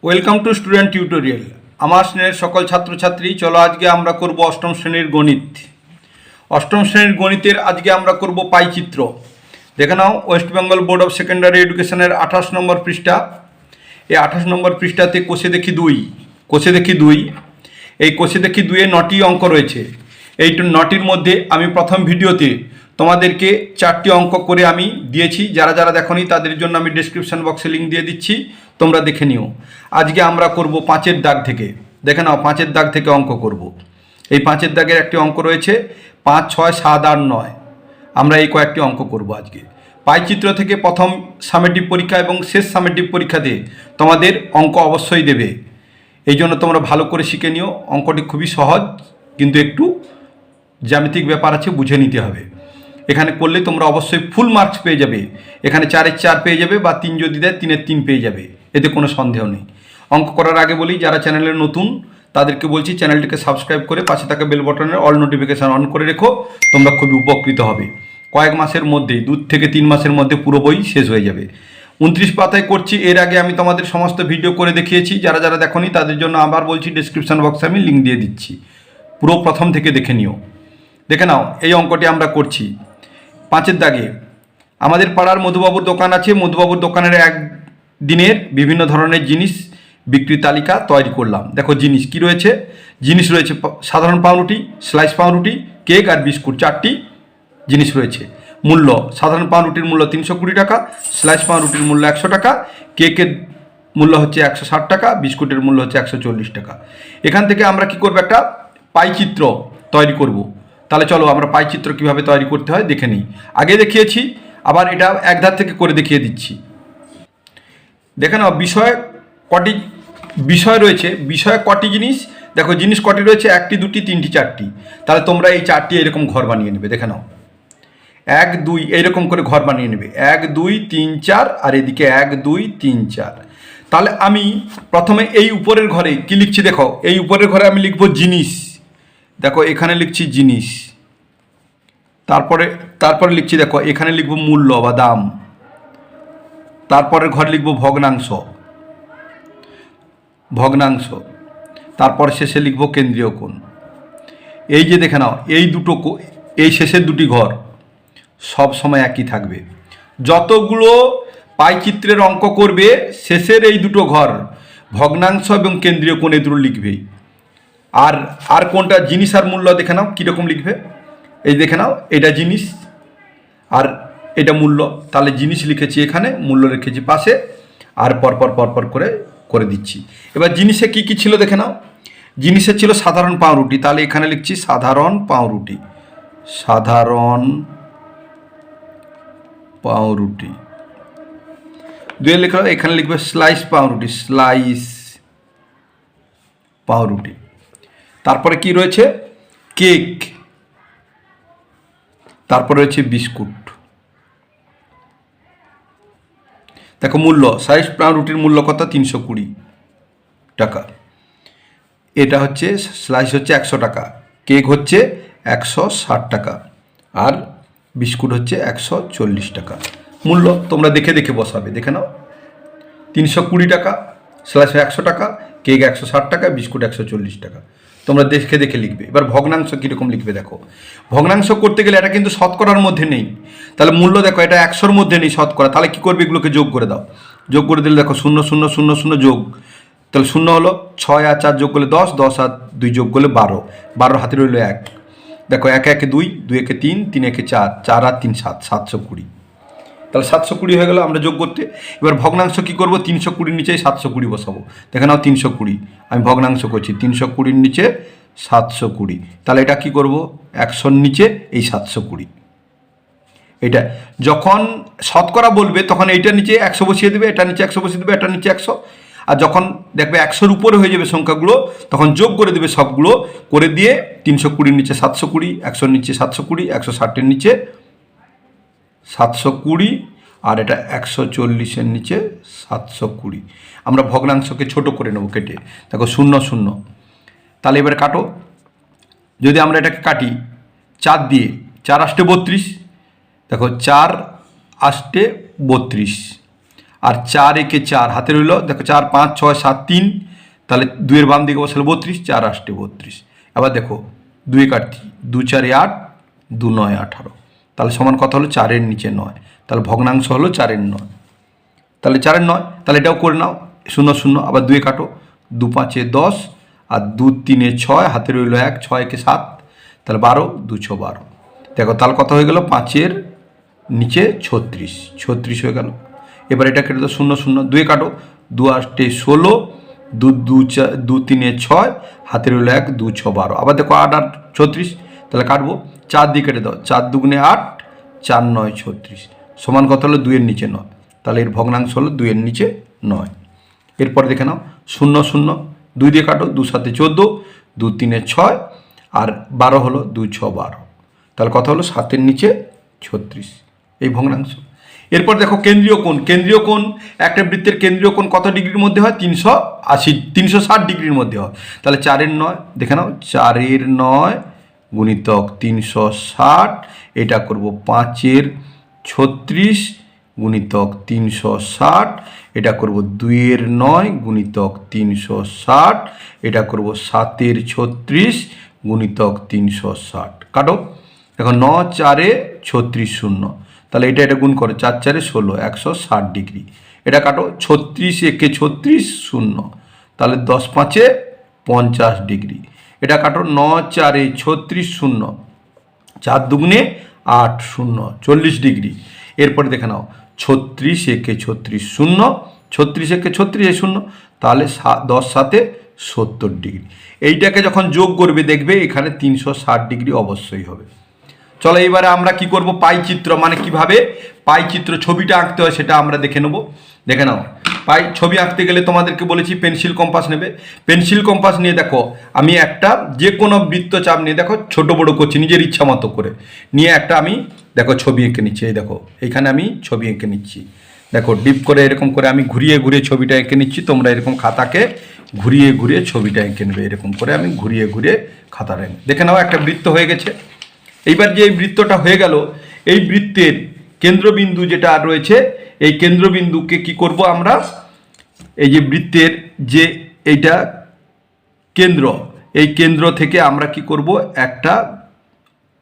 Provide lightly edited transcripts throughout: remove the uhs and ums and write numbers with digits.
Welcome to student tutorial. আমার স্নেহের সকল ছাত্রছাত্রী, চলো আজকে আমরা করব অষ্টম শ্রেণীর গণিত। অষ্টম শ্রেণীর গণিতের আজকে আমরা করব পাইচিত্র। দেখে নাও, West Bengal board of secondary এডুকেশনের 28 নম্বর পৃষ্ঠা। এই 28 নম্বর পৃষ্ঠাতে কোষে দেখি দুই, এই কোষে দেখি দুইয়ে 9টি অঙ্ক রয়েছে। এই 9টির মধ্যে আমি প্রথম ভিডিওতে তোমাদেরকে 4টি অঙ্ক করে আমি দিয়েছি। যারা যারা দেখোনি তাদের জন্য আমি ডেসক্রিপশন বক্সে লিঙ্ক দিয়ে দিচ্ছি, তোমরা দেখে নিও। আজকে আমরা করব 5-এর দাগ থেকে। দেখে নাও, 5-এর দাগ থেকে অঙ্ক করব। এই 5-এর দাগের একটি অঙ্ক রয়েছে 5, 6, 7, 8, 9। আমরা এই কয়েকটি অঙ্ক করব আজকে। পাইচিত্র থেকে প্রথম সামেটিভ পরীক্ষা এবং শেষ সামেটিভ পরীক্ষাতে তোমাদের অঙ্ক অবশ্যই দেবে। এই জন্য তোমরা ভালো করে শিখে নিও। অঙ্কটি খুবই সহজ, কিন্তু একটু জ্যামিতিক ব্যাপার আছে, বুঝে নিতে হবে। এখানে করলে তোমরা অবশ্যই ফুল মার্কস পেয়ে যাবে। এখানে 4-এর 4 পেয়ে যাবে, বা 3 যদি দেয় 3-এর 3 পেয়ে যাবে, এতে কোনো সন্দেহ নেই। অঙ্ক করার আগে বলি, যারা চ্যানেলে নতুন তাদেরকে বলছি চ্যানেলটিকে সাবস্ক্রাইব করে পাশে থাকা বেল বাটনের অল নোটিফিকেশান অন করে রেখো, তোমরা খুবই উপকৃত হবে। কয়েক মাসের মধ্যেই, 2 থেকে 3 মাসের মধ্যে পুরো বই শেষ হয়ে যাবে। 29 পাতায় করছি। এর আগে আমি তোমাদের সমস্ত ভিডিও করে দেখিয়েছি। যারা যারা দেখোনি তাদের জন্য আবার বলছি, ডেসক্রিপশন বক্সে আমি লিঙ্ক দিয়ে দিচ্ছি, পুরো প্রথম থেকে দেখে নিও। দেখে নাও, এই অঙ্কটি আমরা করছি 5-এর দাগে। আমাদের পাড়ার মধুবাবুর দোকান আছে। মধুবাবুর দোকানের এক দিনের বিভিন্ন ধরনের জিনিস বিক্রি তালিকা তৈরি করলাম। দেখো জিনিস কি রয়েছে। জিনিস রয়েছে সাধারণ পাউরুটি, স্লাইস পাউরুটি, কেক আর বিস্কুট। 4টি জিনিস রয়েছে। মূল্য: সাধারণ পাউরুটির মূল্য 320 টাকা, স্লাইস পাউরুটির মূল্য 100 টাকা, কেকের মূল্য হচ্ছে 160 টাকা, বিস্কুটের মূল্য হচ্ছে 140 টাকা। এখান থেকে আমরা কি করব, একটা পাইচিত্র তৈরি করব। তাহলে চলো আমরা পাইচিত্র কিভাবে তৈরি করতে হয় দেখে নিই। আগে দেখিয়েছি, আবার এটা এক ধার থেকে করে দেখিয়ে দিচ্ছি। দেখে নাও, কটি বিষয় রয়েছে। বিষয়ে কটি জিনিস, দেখো জিনিস কটি রয়েছে, 1টি, 2টি, 3টি, 4টি। তাহলে তোমরা এই 4টি এরকম ঘর বানিয়ে নেবে। দেখে নাও, 1, 2 এইরকম করে ঘর বানিয়ে নেবে। 1, 2, 3, 4, আর এদিকে 1, 2, 3, 4। তাহলে আমি প্রথমে এই উপরের ঘরে কি লিখছি, দেখো এই উপরের ঘরে আমি লিখবো জিনিস। দেখো এখানে লিখছি জিনিস। তারপরে লিখছি, দেখো এখানে লিখবো মূল্য বা দাম। তারপরের ঘর লিখবো ভগ্নাংশ। তারপরে শেষে লিখবো কেন্দ্রীয় কোণ। এই যে দেখে নাও, এই শেষের 2টি ঘর সব সময় একই থাকবে। যতগুলো পাইচিত্রের অঙ্ক করবে, শেষের এই 2টো ঘর ভগ্নাংশ এবং কেন্দ্রীয় কোণ এ দুটো লিখবেই। আর কোনটা জিনিস আর মূল্য দেখে নাও কীরকম লিখবে। এই দেখে নাও, এটা জিনিস আর এটা মূল্য। তাহলে জিনিস লিখেছি এখানে, মূল্য রেখেছি পাশে, আর পরপর করে দিচ্ছি। এবার জিনিসে কি কি ছিল দেখে নাও। জিনিসে ছিল সাধারণ পাউরুটি, তাহলে এখানে লিখছি সাধারণ পাউরুটি। দুয়ে লেখা, এখানে লিখবে স্লাইস পাউরুটি। তারপরে কি রয়েছে, কেক। তারপরে রয়েছে বিস্কুট। দেখো মূল্য, স্লাইস পাউরুটির মূল্য কত, 320 টাকা। এটা হচ্ছে স্লাইস হচ্ছে 100 টাকা, কেক হচ্ছে 160 টাকা, আর বিস্কুট হচ্ছে 140 টাকা। মূল্য তোমরা দেখে বসাবে। দেখে নাও, 320 টাকা, স্লাইস 100 টাকা, কেক 160 টাকা, বিস্কুট 140 টাকা। তোমরা দেখে লিখবে। এবার ভগ্নাংশ কীরকম লিখবে দেখো। ভগ্নাংশ করতে গেলে এটা কিন্তু শতকরার মধ্যে নেই। তাহলে মূল্য দেখো, এটা 100-র মধ্যে নেই শতকরা। তাহলে কী করবে, এগুলোকে যোগ করে দাও। যোগ করে দিলে দেখো 0, 0, 0, 0 যোগ। তাহলে 0 হলো, 6 আর 4 যোগ করলে 10, 10 আর 2 যোগ করলে 12, 12 হাতে রইল 1। দেখো 1 1 2, 2 1 3, 3 1 4, 4 আর 3 7, 720। তাহলে 720 হয়ে গেল আমরা যোগ করতে। এবার ভগ্নাংশ কী করবো, 320 নিচে 720 বসাবো। দেখে নাও 320, আমি ভগ্নাংশ করছি, 320 নিচে 720। তাহলে এটা কি করব, 100-র নিচে এই 720। এটা যখন শতকরা বলবে তখন এইটার নিচে 100 বসিয়ে দেবে, এটা নিচে 100 বসিয়ে দেবে, এটার নিচে 100। আর যখন দেখবে 100-র উপরে হয়ে যাবে সংখ্যাগুলো, তখন যোগ করে দেবে সবগুলো, করে দিয়ে 320-র নিচে 720, 100-র নিচে 720, 160-এর নিচে 720, আর এটা 140-এর নিচে 720। আমরা ভগ্নাংশকে ছোট করে নেব কেটে। দেখো 0 0। তাহলে এবার কাটো। যদি আমরা এটাকে কাটি 4 দিয়ে, 4 8 32। দেখো 4 8 32, আর 4 একে 4 হাতে রইল, দেখো 4 5 6 7 3, তাহলে 2 বাম দিকে বসালে 32, 4 8 32। আবার দেখো 2 কাটছি, 2 4 8, 2 9 18, তাহলে সমান কত হলো 4 এর নিচে 9, তাহলে ভগ্নাংশ হলো 4 এর 9, তাহলে 4 এর 9, তাহলে এটাও করে নাও 0 0, আবার 2 কাটো, 2 5 10, আর 2 3 6, হাতে রইল 1, 6 একে 7, তাহলে 12, 2 6 12। দেখো তাহলে কত হয়ে গেল 5 এর নিচে 36, 36 হয়ে গেল। এবার এটা কেটে দাও 0 0, 2 কাটো, 2 8 16, 2 3 6, হাতে রইল 1, 2 6 12, আবার দেখো 8 8 36, তাহলে কাটবো 4 দিয়ে কেটে দাও, 4 2 8, 4 9 36, সমান কত হলো 2 এর নিচে 9, তাহলে এর ভগ্নাংশ হলো 2 এর নিচে 9। এরপর দেখে নাও 0 0, 2 দিয়ে কাটো, 2 7 14, 2 3 6, আর 12 হলো 2 6 12, তাহলে কত হলো 7 এর নিচে 36, এই ভগ্নাংশ। এরপর দেখো কেন্দ্রীয় কোণ, কেন্দ্রীয় কোণ একটা বৃত্তের কেন্দ্রীয় কোণ কত ডিগ্রির মধ্যে হয়? 360 ডিগ্রির মধ্যে হয়। তাহলে 4 এর 9 দেখে নাও, 4 এর 9 গুণিতক 360, এটা করব 5 এর 36 গুণিতক 360, এটা করব 2 এর 9 গুণিতক 360, এটা করব 7 এর 36 গুণিতক 360। কাটো, দেখো 9 4 36 0, তাহলে এটা গুণ করো, 4 4 16, 160 ডিগ্রি। এটা কাটো, 36 একে 36 0, তাহলে 10 5 50 ডিগ্রি। এটা কাটো, 9 4 36 0, 4 2 8 0, 40 ডিগ্রি। এরপরে দেখে নাও 36 একে 36 0, 36 একে 36 0, তাহলে 10 7 70 ডিগ্রি। এইটাকে যখন যোগ করবে দেখবে এখানে 360 ডিগ্রি অবশ্যই হবে। চলো এবারে আমরা কি করব, পাইচিত্র মানে কিভাবে পাইচিত্র ছবিটা আঁকতে হয় সেটা আমরা দেখে নেব। দেখে নাও, ছবি আঁকতে গেলে তোমাদেরকে বলেছি পেন্সিল কম্পাস নেবে। পেন্সিল কম্পাস নিয়ে দেখো আমি একটা যে কোনো বৃত্তচাপ নিয়ে দেখো ছোট বড় করছি নিজের ইচ্ছা মতো করে, নিয়ে একটা আমি দেখো ছবি এঁকে নিচ্ছি। এই দেখো এইখানে আমি ছবি এঁকে নিচ্ছি, দেখো ডিপ করে এরকম করে আমি ঘুরিয়ে ঘুরিয়ে ছবিটা এঁকে নিচ্ছি। তোমরা এরকম খাতাকে ঘুরিয়ে ঘুরিয়ে ছবিটা এঁকে নেবে, এরকম করে আমি ঘুরিয়ে ঘুরিয়ে খাতাটা এঁকে। দেখে নাও একটা বৃত্ত হয়ে গেছে। এইবার যে এই বৃত্তটা হয়ে গেল, এই বৃত্তের কেন্দ্রবিন্দু যেটা রয়েছে, এই কেন্দ্রবিন্দুকে কি করব আমরা, এই যে বৃত্তের যে এইটা কেন্দ্র, এই কেন্দ্র থেকে আমরা কি করব একটা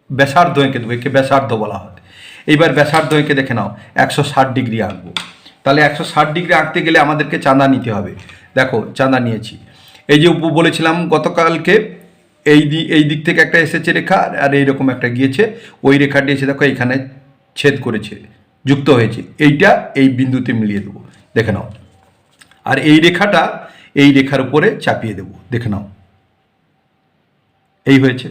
ব্যাসার্ধ এঁকে দেবো, একে ব্যাসার্ধ বলা হয়। এইবার ব্যাসার্ধ এঁকে দেখে নাও 160 ডিগ্রি আঁকবো। তাহলে 160 ডিগ্রি আঁকতে গেলে আমাদেরকে চাঁদা নিতে হবে। দেখো চাঁদা নিয়েছি, এই যে বলেছিলাম গতকালকে, এই দিক থেকে একটা এসেছে রেখা আর এইরকম একটা গিয়েছে, ওই রেখাটি এসে দেখো এইখানে ছেদ করেছে, যুক্ত হয়েছে, এইটা এই বিন্দুতে মিলিয়ে দেবো। দেখে নাও, আর এই রেখাটা এই রেখার উপরে চাপিয়ে দেবো। দেখে নাও এই হয়েছে।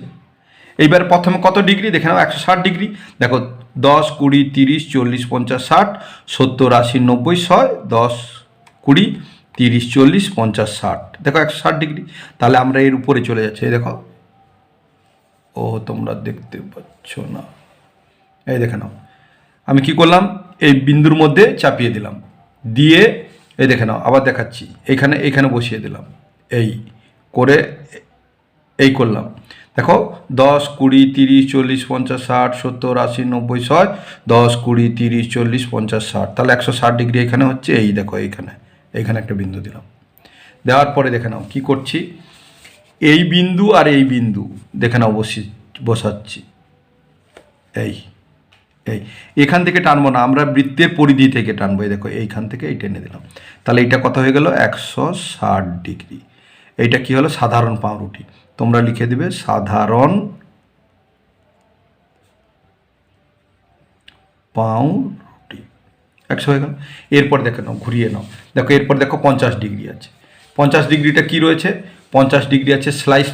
এইবার প্রথমে কত ডিগ্রি দেখে নাও, 160 ডিগ্রি। দেখো 10 20 30 40 50 60 70 80 90 100, 10 20 30 40 50 60, দেখো 160 ডিগ্রি। তাহলে আমরা এর উপরে চলে যাচ্ছি, এই দেখো, ও তোমরা দেখতে পাচ্ছ না, এই দেখে নাও আমি কি করলাম, এই বিন্দুর মধ্যে চাপিয়ে দিলাম, দিয়ে এই দেখে নাও আবার দেখাচ্ছি, এইখানে বসিয়ে দিলাম, এই করে এই করলাম। দেখো 10 20 30 40 50 60 70 80 90 100, 10 20 30 40 50 60, তাহলে 160 ডিগ্রি এখানে হচ্ছে। এই দেখো এইখানে একটা বিন্দু দিলাম, দেওয়ার পরে দেখে নাও কি করছি, এই বিন্দু আর এই বিন্দু দেখে নাও বসাচ্ছি, এই এখান থেকে টানবো না, আমরা বৃত্তের পরিধি থেকে টানবো। এই দেখো এইখান থেকে এই টেনে দিলাম, তাহলে এইটা কত হয়ে গেল 160 ডিগ্রি। এইটা কি হলো, সাধারণ পাউরুটি। তোমরা লিখে দিবে সাধারণ পাউরুটি, 100 হয়ে গেল। এরপর দেখে নাও, ঘুরিয়ে নাও, দেখো এরপর দেখো 50 ডিগ্রি আছে। 50 ডিগ্রিটা কি রয়েছে, 50 ডিগ্রি আছে স্লাইস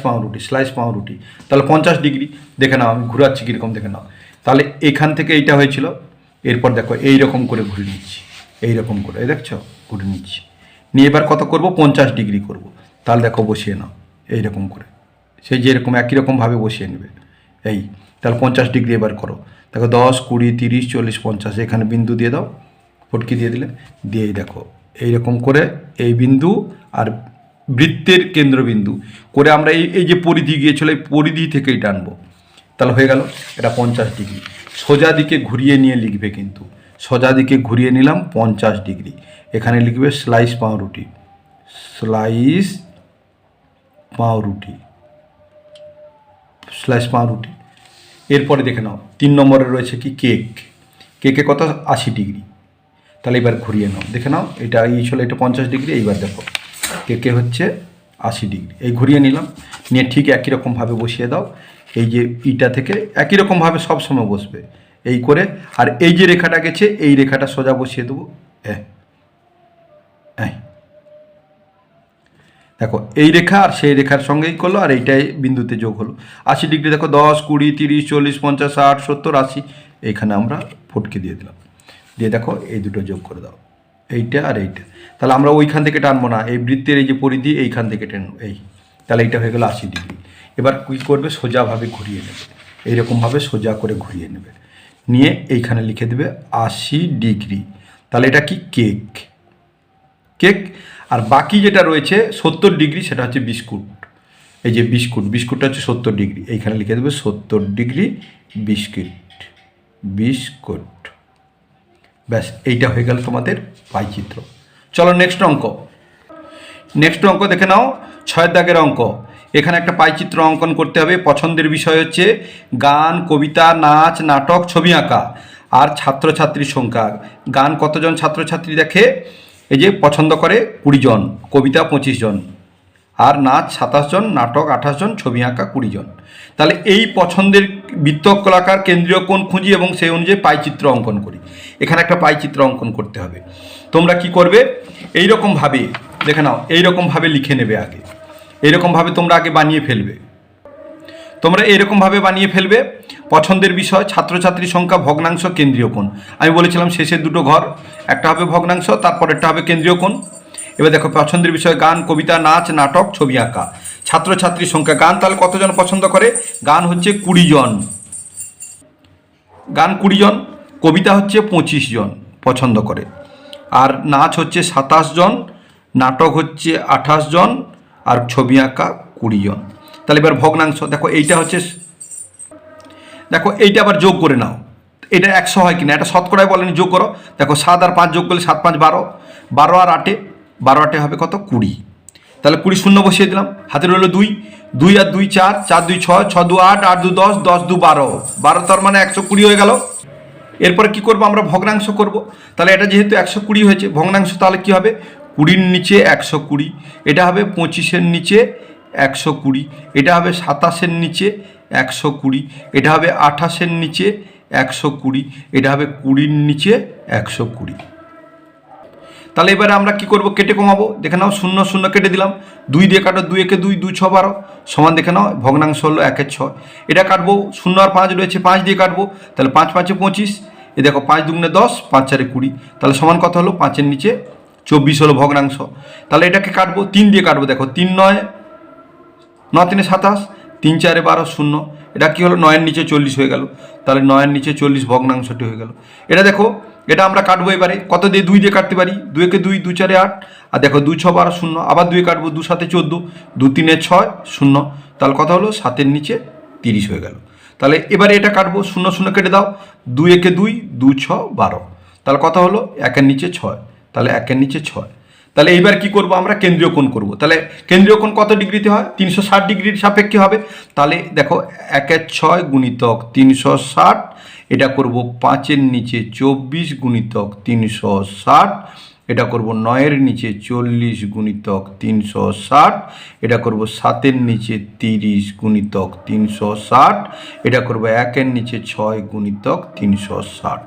পাউরুটি। তাহলে 50 ডিগ্রি দেখে নাও, আমি ঘুরাচ্ছি কীরকম দেখে নাও। তাহলে এখান থেকে এইটা হয়েছিল, এরপর দেখো এইরকম করে ঘুরে নিচ্ছি, এইরকম করে, এই দেখছো ঘুরে নিচ্ছি, নিয়ে এবার কত করব, 50 ডিগ্রি করব। তাহলে দেখো বসিয়ে নাও এইরকম করে, সেই যেরকম একই রকমভাবে বসিয়ে নেবে। এই তাহলে 50 ডিগ্রি এবার করো, দেখো 10 20 30 40 50, এখানে বিন্দু দিয়ে দাও, ফটকি দিয়ে দিলে, দিয়েই দেখো এইরকম করে এই বিন্দু আর বৃত্তের কেন্দ্রবিন্দু করে আমরা এই যে পরিধি গিয়েছিল, এই পরিধি থেকেই টানবো। তাহলে হয়ে গেল এটা 50 ডিগ্রি। সোজা দিকে ঘুরিয়ে নিয়ে লিখবে, কিন্তু সোজা দিকে ঘুরিয়ে নিলাম 50 ডিগ্রি। এখানে লিখবে স্লাইস পাউরুটি, স্লাইস পাউরুটি, স্লাইস পাউরুটি। এরপরে দেখে নাও 3 নম্বরে রয়েছে কি কেক, কেকে কত 80 ডিগ্রি। তাহলে এবার ঘুরিয়ে নাও, দেখে নাও এটা এই ছিল, এটা 50 ডিগ্রি। এইবার দেখো কেকে হচ্ছে 80 ডিগ্রি। এই ঘুরিয়ে নিলাম, নিয়ে ঠিক একই রকমভাবে বসিয়ে দাও। এই যে ইটা থেকে একই রকমভাবে সবসময় বসবে এই করে। আর এই যে রেখাটা গেছে এই রেখাটা সোজা বসিয়ে দেবো। দেখো এই রেখা আর সেই রেখার সঙ্গেই করলো, আর এইটাই বিন্দুতে যোগ হলো 80 ডিগ্রি। দেখো 10, 20, 30, 40, 50, 60, 70, 80 এইখানে আমরা ফুটকে দিয়ে দিলাম। দিয়ে দেখো এই দুটো যোগ করে দাও, এইটা আর এইটা। তাহলে আমরা ওইখান থেকে টানবো না, এই বৃত্তের এই যে পরিধি এইখান থেকে টানবো এই। তাহলে এইটা হয়ে গেল 80 ডিগ্রি। এবার কী করবে, সোজাভাবে ঘুরিয়ে নেবে, এইরকমভাবে সোজা করে ঘুরিয়ে নেবে, নিয়ে এইখানে লিখে দেবে 80 ডিগ্রি। তাহলে এটা কি কেক, কেক। আর বাকি যেটা রয়েছে 70 ডিগ্রি সেটা হচ্ছে বিস্কুট। এই যে বিস্কুট, বিস্কুটটা হচ্ছে 70 ডিগ্রি, এইখানে লিখে দেবে 70 ডিগ্রি বিস্কিট, বিস্কুট। ব্যাস এইটা হয়ে গেল তোমাদের পাইচিত্র। চলো নেক্সট অঙ্ক। নেক্সট অঙ্ক দেখে নাও 6 দাগের অঙ্ক। এখানে একটা পাইচিত্র অঙ্কন করতে হবে। পছন্দের বিষয় হচ্ছে গান, কবিতা, নাচ, নাটক, ছবি আঁকা আর ছাত্রছাত্রীর সংখ্যা। গান কতজন ছাত্রছাত্রী দেখে, এই যে পছন্দ করে 20 জন, কবিতা 25 জন, আর নাচ 27 জন, নাটক 28 জন, ছবি আঁকা 20 জন। তাহলে এই পছন্দের বৃত্তকলাকার কেন্দ্রীয় কোণ খুঁজি এবং সেই অনুযায়ী পাইচিত্র অঙ্কন করি। এখানে একটা পাইচিত্র অঙ্কন করতে হবে। তোমরা কি করবে, এইরকমভাবে দেখে নাও, এইরকমভাবে লিখে নেবে আগে, এইরকমভাবে তোমরা আগে বানিয়ে ফেলবে। তোমরা এইরকমভাবে বানিয়ে ফেলবে পছন্দের বিষয়, ছাত্রছাত্রী সংখ্যা, ভগ্নাংশ, কেন্দ্রীয় কোণ। আমি বলেছিলাম শেষের দুটো ঘর, একটা হবে ভগ্নাংশ, তারপরেরটা হবে কেন্দ্রীয় কোণ। এবার দেখো পছন্দের বিষয় গান, কবিতা, নাচ, নাটক, ছবি আঁকা, ছাত্রছাত্রী সংখ্যা। গান তাহলে কতজন পছন্দ করে, গান হচ্ছে 20 জন, গান 20 জন, কবিতা হচ্ছে 25 জন পছন্দ করে, আর নাচ হচ্ছে 27 জন, নাটক হচ্ছে 28 জন, আর ছবি আঁকা 20 জন। তাহলে এবার ভগ্নাংশ দেখো, এইটা হচ্ছে, দেখো এইটা আবার যোগ করে নাও, এটা 100 হয় কিনা, এটা শতকরায় বলেনি, যোগ করো। দেখো 7 আর 5 যোগ করলে 7 5 12, 12 আর 8, 12 8 হবে কত 20। তাহলে 20 শূন্য বসিয়ে দিলাম, হাতে রইল 2, 2 আর 2 4, 4 2 6, 6 2 8, 8 2 10, 10 2 12, 12 তার মানে 120 হয়ে গেল। এরপরে কি করব, আমরা ভগ্নাংশ করব। তাহলে এটা যেহেতু 120 হয়েছে, ভগ্নাংশ তাহলে কি হবে, 20-র নিচে 120, এটা হবে 25-এর নিচে 120, এটা হবে 27-এর নিচে 120, এটা হবে 28-এর নিচে 120, এটা হবে 20-র নিচে 120। তাহলে এবারে আমরা কি করব, কেটে কমাবো। দেখে নাও 0 0 কেটে দিলাম, 2 দিয়ে কাটো, 2 একে 2, 2 6 12 সমান, দেখে নাও ভগ্নাংশ হলো 1 এর 6। এটা কাটবো, 0 আর 5 রয়েছে, 5 দিয়ে কাটবো, তাহলে 5 5 25, এ দেখো 5 2 10, 5 4 20, তাহলে সমান কত হলো, 5-এর নিচে 24 হলো ভগ্নাংশ। তাহলে এটাকে কাটবো, 3 দিয়ে কাটবো, দেখো 3 9, 9 3 27, 3 4 12 0, এটা কি হলো 9-এর নিচে 40 হয়ে গেল। তাহলে 9-এর নিচে 40 ভগ্নাংশটি হয়ে গেল। এটা দেখো, এটা আমরা কাটবো এবারে, কত দিয়ে, 2 দিয়ে কাটতে পারি, 2 একে 2, 2 4 8, আর দেখো 2 6 12 0, আবার 2 কাটবো, 2 7 14, 2 3 6 0, তাহলে কত হলো 7-এর নিচে 30 হয়ে গেল। তাহলে এবারে এটা কাটবো, 0 0 কেটে দাও, 2 একে 2, 2 6 12, তাহলে কত হলো 1-এর নিচে 6, তাহলে 1-এর নিচে 6। তাহলে এইবার কি করব, আমরা কেন্দ্রীয় কোণ করব। তাহলে কেন্দ্রীয় কোণ কত ডিগ্রিতে হয়, 360 ডিগ্রির সাপেক্ষে হবে। তাহলে দেখো 1 এর 6 গুণিতক 360, এটা করব 5-এর নিচে 24 গুণিতক 360, এটা করব 9-এর নিচে 40 গুণিতক 360, এটা করব 7-এর নিচে 30 গুণিতক 360, এটা করব 1-এর নিচে 6 গুণিতক 360।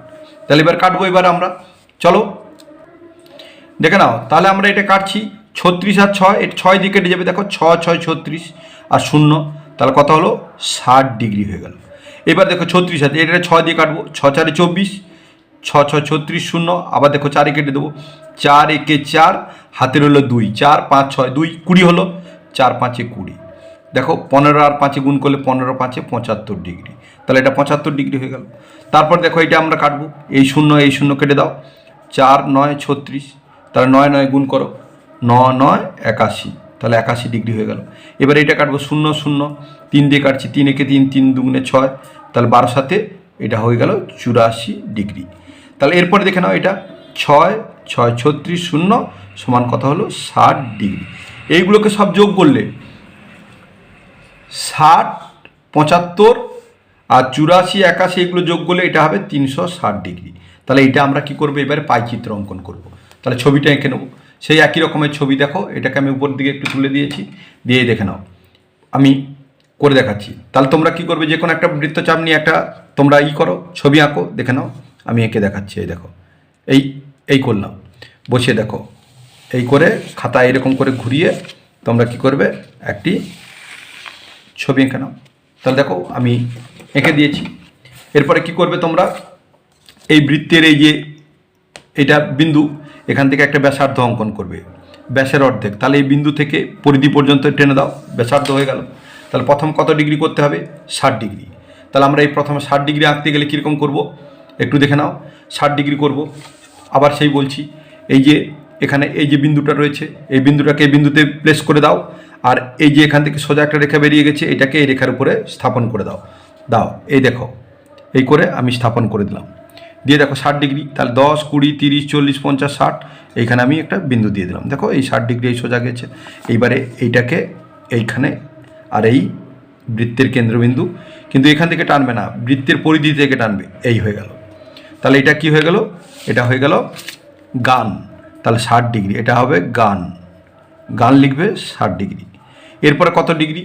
তাহলে এবার কাটবো এবার আমরা, চলো দেখে নাও। তাহলে আমরা এটা কাটছি, 36 আর 6, এটা 6 দিয়ে কেটে যাবে, দেখো 6 6 36 আর 0, তাহলে কত হলো 60 ডিগ্রি হয়ে গেল। এবার দেখো 36 আছে, এটা 6 দিয়ে কাটবো, 6 4 24, 6 6 36 0, আবার দেখো 4 কেটে দেবো, 4 একে 4, হাতের হলো 2, 4 5 6 2 20 হলো, 4 5 20, দেখো 15 আর 5 গুণ করলে 15 5 75 ডিগ্রি, তাহলে এটা 75 ডিগ্রি হয়ে গেল। তারপর দেখো এটা আমরা কাটবো, এই 0 কেটে দাও, 4 9 36, তাহলে 9 9 গুণ করো, 9 9 81, তাহলে 81 ডিগ্রি হয়ে গেল। এবার এটা কাটবো, 0 0 3 দিয়ে কাটছি, 3 একে 3, 3 2 6, তাহলে 12 7, এটা হয়ে গেল 84 ডিগ্রি। তাহলে এরপরে দেখে নাও, এটা ছয় ছয় 36 শূন্য সমান কত হলো 60 ডিগ্রি। এইগুলোকে সব যোগ করলে 60, 75 আর 84, 81 এগুলো যোগ করলে এটা হবে 360 ডিগ্রি। তাহলে এটা আমরা কি করবো, এবারে পাইচিত্র অঙ্কন করব। তাহলে ছবিটা এঁকে নেবো। সেই একই রকমের ছবি দেখো, এটাকে আমি উপর দিকে একটু তুলে দিয়েছি, দিয়ে দেখে নাও, আমি করে দেখাচ্ছি। তাহলে তোমরা কি করবে, যে কোনো একটা বৃত্তচাপ নিয়ে একটা তোমরা করো, ছবি আঁকো, দেখে নাও, আমি এঁকে দেখাচ্ছি। এই দেখো, এই করলাম, বসিয়ে দেখো, এই করে খাতা এরকম করে ঘুরিয়ে তোমরা কি করবে, একটি ছবি এঁকে নাও। তাহলে দেখো আমি এঁকে দিয়েছি। এরপরে কি করবে তোমরা, এই বৃত্তের এই যে এটা বিন্দু, এখান থেকে একটা ব্যাসার্ধ অঙ্কন করবে, ব্যাসের অর্ধেক। তাহলে এই বিন্দু থেকে পরিধি পর্যন্ত টেনে দাও, ব্যাসার্ধ হয়ে গেল। তাহলে প্রথম কত ডিগ্রি করতে হবে, 60 ডিগ্রি। তাহলে আমরা এই প্রথমে 60 ডিগ্রি আঁকতে গেলে কীরকম করব, একটু দেখে নাও। 60 ডিগ্রি করব, আবার সেই বলছি, এই যে এখানে এই যে বিন্দুটা রয়েছে, এই বিন্দুটাকে এই বিন্দুতে প্লেস করে দাও, আর এই যে এখান থেকে সোজা একটা রেখা বেরিয়ে গেছে, এটাকে এই রেখার উপরে স্থাপন করে দাও। এই দেখো, এই করে আমি স্থাপন করে দিলাম, দিয়ে দেখো 60 ডিগ্রি। তাহলে 10, 20, 30, 40, 50, 60, এইখানে আমি একটা বিন্দু দিয়ে দিলাম। দেখো এই 60 ডিগ্রি এই সোজা গেছে। এইবারে এইটাকে এইখানে, আর এই বৃত্তের কেন্দ্রবিন্দু, কিন্তু এখান থেকে টানবে না, বৃত্তের পরিধি থেকে টানবে, এই হয়ে গেল। তাহলে এটা কি হয়ে গেল, এটা হয়ে গেল গান। তাহলে 60 ডিগ্রি, এটা হবে গান লিখবে 60 ডিগ্রি। এরপরে কত ডিগ্রি,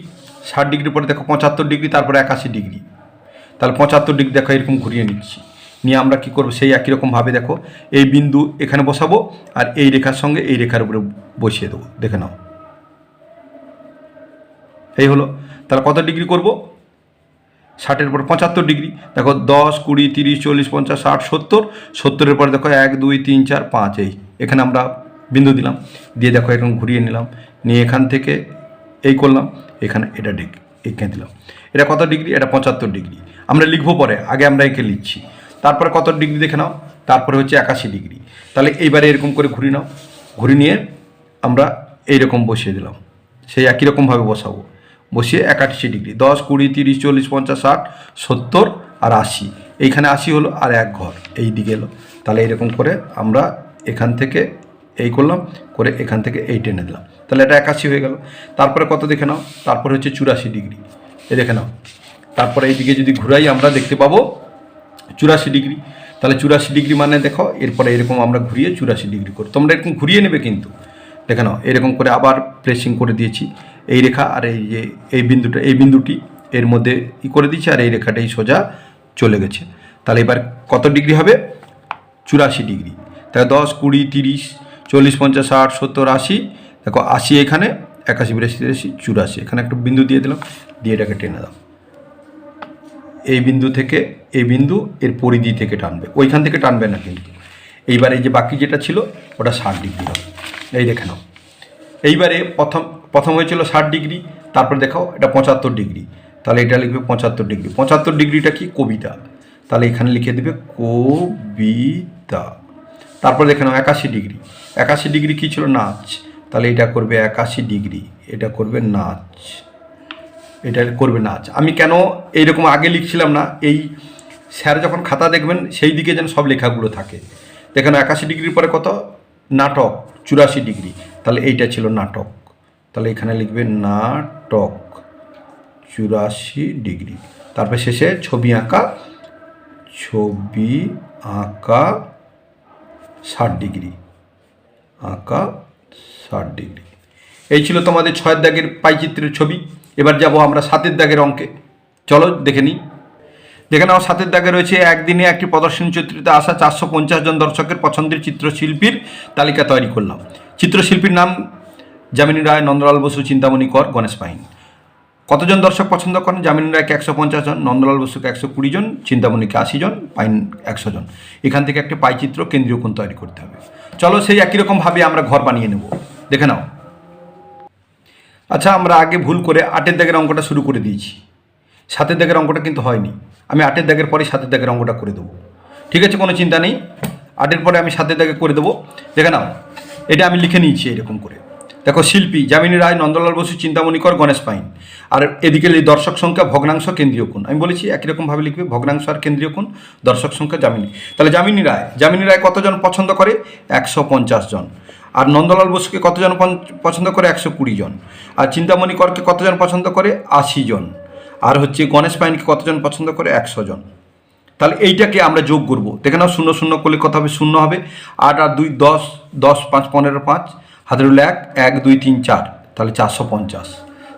60 ডিগ্রির পরে দেখো 75 ডিগ্রি, তারপরে 81 ডিগ্রি। তাহলে 75 ডিগ্রি দেখো এরকম ঘুরিয়ে নিচ্ছি, নিয়ে আমরা কি করব, সেই একই রকমভাবে দেখো এই বিন্দু এখানে বসাবো, আর এই রেখার সঙ্গে এই রেখার উপরে বসিয়ে দেবো, দেখে নাও, এই হলো। তাহলে কত ডিগ্রি করব, 60-এর পর 75 ডিগ্রি। দেখো 10, 20, 30, 40, 50, 60, 70, 70-এর পরে দেখো 1, 2, 3, 4, 5, এই এখানে আমরা বিন্দু দিলাম, দিয়ে দেখো এরকম ঘুরিয়ে নিলাম, নিয়ে এখান থেকে এই করলাম, এখানে এটা এঁকে দিলাম। এটা কত ডিগ্রি, এটা 75 ডিগ্রি। আমরা লিখবো পরে, আগে আমরা এঁকে লিখছি। তারপরে কত ডিগ্রি দেখে নাও, তারপরে হচ্ছে 81 ডিগ্রি। তাহলে এইবারে এরকম করে ঘুরি নাও, ঘুরি নিয়ে আমরা এইরকম বসিয়ে দিলাম, সেই একই রকমভাবে বসাবো, বসিয়ে 81 ডিগ্রি। 10, 20, 30, 40, 50, 60, 70 আর 80, এইখানে 80 হলো, আর এক ঘর এই দিকে এলো। তাহলে এরকম করে আমরা এখান থেকে এই করলাম, করে এখান থেকে এই টেনে দিলাম। তাহলে এটা 81 হয়ে গেল। তারপরে কত দেখে নাও, তারপরে হচ্ছে 84 ডিগ্রি, এই দেখে নাও। তারপরে এইদিকে যদি ঘুরাই আমরা দেখতে পাবো 84 ডিগ্রি। তাহলে 84 ডিগ্রি মানে দেখো, এরপরে এরকম আমরা ঘুরিয়ে 84 ডিগ্রি করি। তোমরা এরকম ঘুরিয়ে নেবে, কিন্তু দেখে নাও এরকম করে আবার প্লেসিং করে দিয়েছি, এই রেখা আর এই যে এই বিন্দুটি এর মধ্যে করে দিয়েছি, আর এই রেখাটাই সোজা চলে গেছে। তাহলে এবার কত ডিগ্রি হবে, 84 ডিগ্রি। তাহলে 10, 20, 30, 40, 50, 60, 70, 80, দেখো 80 এখানে, 81, 82, 83, 84, এখানে একটা বিন্দু দিয়ে দিলাম, দিয়ে এটাকে টেনে দাও। এই বিন্দু থেকে এই বিন্দু এর পরিধি থেকে টানবে, ওইখান থেকে টানবে না কিন্তু। এইবার এই যে বাকি যেটা ছিল ওটা 60 ডিগ্রি হবে, এই দেখে নাও। এইবারে প্রথম হয়েছিল 60 ডিগ্রি, তারপরে দেখো এটা 75 ডিগ্রি। তাহলে এটা লিখবে 75 ডিগ্রি। 75 ডিগ্রিটা কি, কবিতা, তাহলে এখানে লিখে দেবে কবিতা। তারপরে দেখে নাও 81 ডিগ্রি। 81 ডিগ্রি কী ছিল, নাচ, তাহলে এটা করবে 81 ডিগ্রি, এটা করবে নাচ, এটা করবে নাচ। আমি কেন এইরকম আগে লিখছিলাম না, এই স্যার যখন খাতা দেখবেন সেই দিকে যেন সব লেখাগুলো থাকে। দেখেন 81 ডিগ্রির পরে কত, নাটক, 84 ডিগ্রি। তাহলে এইটা ছিল নাটক, তাহলে এখানে লিখবে নাটক 84 ডিগ্রি। তারপর শেষে ছবি আঁকা 60 ডিগ্রি, আঁকা 60 ডিগ্রি। এই ছিল তোমাদের 6 দাগের পাইচিত্রের ছবি। এবার যাব আমরা 7 দাগের অঙ্কে, চলো দেখে নিই। দেখে নাও 7 দাগে রয়েছে, একদিনে একটি প্রদর্শনী চিত্রতে আসা 450 জন দর্শকের পছন্দের চিত্রশিল্পীর তালিকা তৈরি করলাম। চিত্রশিল্পীর নাম যামিনী রায়, নন্দলাল বসু, চিন্তামণি কর, গণেশ পাইন। কতজন দর্শক পছন্দ করেন, যামিনী রায়কে 150 জন, নন্দলাল বসুকে 120 জন, চিন্তামণিকে 80 জন, পাইন 100 জন। এখান থেকে একটা পাইচিত্র কেন্দ্রীয় কোণ তৈরি করতে হবে। চলো সেই একই রকমভাবে আমরা ঘর বানিয়ে নেব, দেখে নাও। আচ্ছা, আমরা আগে ভুল করে 8 দাগের অঙ্কটা শুরু করে দিয়েছি, 7 দাগের অঙ্কটা কিন্তু হয়নি। আমি 8 দাগের পরে 7 দাগের অঙ্কটা করে দেবো, ঠিক আছে, কোনো চিন্তা নেই। 8 পরে আমি 7 দাগে করে দেবো। দেখে নাও, এটা আমি লিখে নিয়েছি এরকম করে। দেখো শিল্পী যামিনী রায়, নন্দলাল বসু, চিন্তামণি কর, গণেশ পাইন। আর এদিকে দর্শক সংখ্যা, ভগ্নাংশ, কেন্দ্রীয় কোণ। আমি বলেছি একই রকমভাবে লিখবে, ভগ্নাংশ আর কেন্দ্রীয় কোণ, দর্শক সংখ্যা, যামিনী। তাহলে যামিনী রায় কতজন পছন্দ করে? 150 জন। আর নন্দলাল বসুকে কতজন পছন্দ করে? 120 জন। আর চিন্তামণি করকে কতজন পছন্দ করে? 80 জন। আর হচ্ছে গণেশ পাইনকে কতজন পছন্দ করে? 100 জন। তাহলে এইটাকে আমরা যোগ করব। দেখে নাও, 0 0 করলে কত হবে? 0 হবে। 8 আর 2 10, 10 5 15, 5 হাতের হলো 1, 1 2 3 4, তাহলে 450।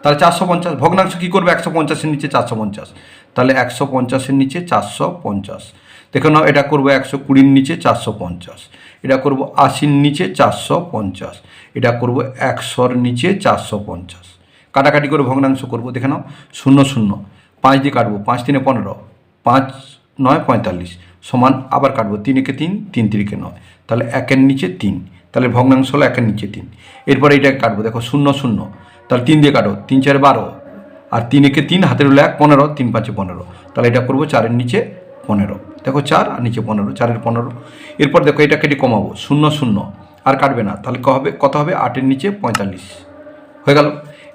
তাহলে 450 ভগ্নাংশ কী করবে? 150-এর নিচে 450, তাহলে 150-এর নিচে 450। দেখে নাও, এটা করবো 120-র নিচে 450, এটা করব 80-র নিচে 450, এটা করব 100-র নিচে 450। কাটাকাটি করে ভগ্নাংশ করব। দেখে নাও, 0 0, 5 দিয়ে কাটবো, 5 3 15, 5 9 45, সমান আবার কাটবো, 3 একে 3, 3 3 9, তাহলে 1-এর নিচে 3, তাহলে ভগ্নাংশ হলো 1-এর নিচে 3। এরপরে এইটাকে কাটবো, দেখো 0 0, তাহলে 3 দিয়ে কাটো, 3 4 12, আর 3 একে 3, হাতের হলো 1 15, 3 5 15, তাহলে এটা করবো 4-এর নিচে 15। দেখো 4 আর নিচে 15, 4-এর 15। এরপর দেখো এটা কেটে কমাবো, 0 0 আর কাটবে না, তাহলে কত হবে? 8-এর নিচে 45 হয়ে গেল।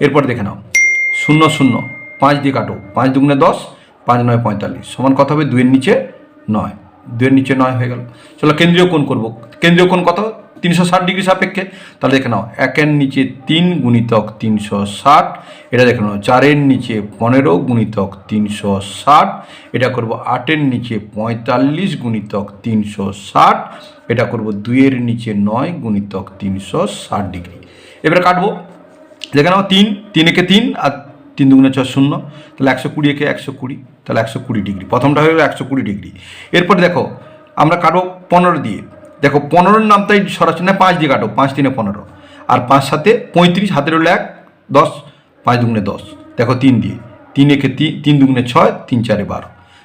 এরপর দেখে নাও, 0 0, 5 দিয়ে কাটো, 5 2 10, 5 9 45, সমান কত হবে? 2-এর নিচে 9, 2-এর নিচে 9 হয়ে গেল। চলো কেন্দ্রীয় কোণ করব। কেন্দ্রীয় কোণ কত? 360 ডিগ্রি সাপেক্ষে। তাহলে দেখে নাও, 1-এর নিচে 3 গুণিতক 360, এটা দেখে নাও 4-এর নিচে 15 গুণিতক 360, এটা করব 8-এর নিচে 45 গুণিতক 360, এটা করব 2-এর নিচে 9 গুণিতক 360 ডিগ্রি। এবারে কাটবো। দেখে নাও, 3 একে 3 আর 3 2 6 0, তাহলে 120 একে 120, তাহলে 120 ডিগ্রি। প্রথমটা হয়ে গেল 120 ডিগ্রি। এরপরে দেখো আমরা কাটবো 15 দিয়ে। দেখো 15-এর নামটাই সরাসরি না, 5 দিয়ে কাটো, 5 3 15, আর 5 7 35, হাতের হলো 1 10, 5 2 10, দেখো 3 দিয়ে, 3 একে 3 2 6, 3 4 12,